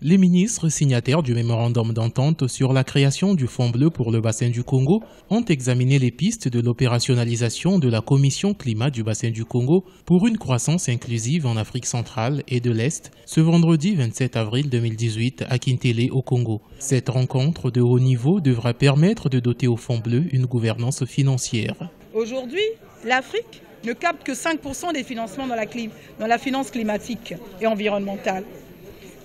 Les ministres signataires du mémorandum d'entente sur la création du Fonds bleu pour le bassin du Congo ont examiné les pistes de l'opérationnalisation de la Commission climat du bassin du Congo pour une croissance inclusive en Afrique centrale et de l'Est ce vendredi 27 avril 2018 à Kintélé au Congo. Cette rencontre de haut niveau devra permettre de doter au Fonds bleu une gouvernance financière. Aujourd'hui, l'Afrique ne capte que 5% des financements dans la finance climatique et environnementale.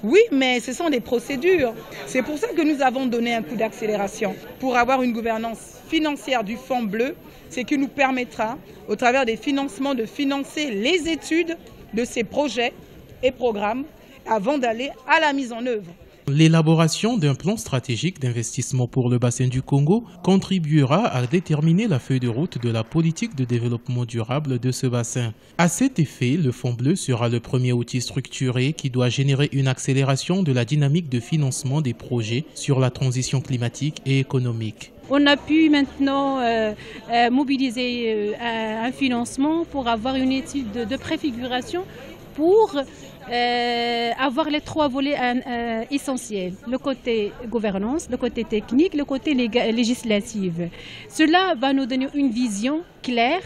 Oui, mais ce sont des procédures. C'est pour ça que nous avons donné un coup d'accélération. Pour avoir une gouvernance financière du Fonds bleu, c'est qui nous permettra, au travers des financements, de financer les études de ces projets et programmes avant d'aller à la mise en œuvre. L'élaboration d'un plan stratégique d'investissement pour le bassin du Congo contribuera à déterminer la feuille de route de la politique de développement durable de ce bassin. À cet effet, le Fonds bleu sera le premier outil structuré qui doit générer une accélération de la dynamique de financement des projets sur la transition climatique et économique. On a pu maintenant mobiliser un financement pour avoir une étude de préfiguration pour avoir les trois volets essentiels, le côté gouvernance, le côté technique, le côté législatif. Cela va nous donner une vision claire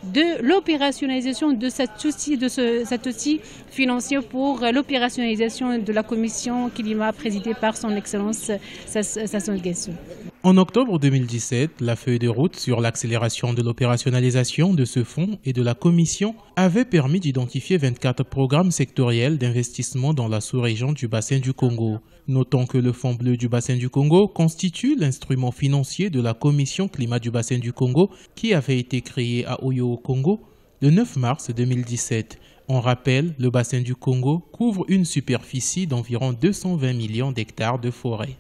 de l'opérationnalisation de cet outil financier pour l'opérationnalisation de la commission climat présidée par son Excellence Sassou Nguesso. En octobre 2017, la feuille de route sur l'accélération de l'opérationnalisation de ce fonds et de la Commission avait permis d'identifier 24 programmes sectoriels d'investissement dans la sous-région du bassin du Congo. Notons que le Fonds bleu du bassin du Congo constitue l'instrument financier de la Commission climat du bassin du Congo qui avait été créée à Oyo au Congo le 9 mars 2017. On rappelle, le bassin du Congo couvre une superficie d'environ 220 millions d'hectares de forêt.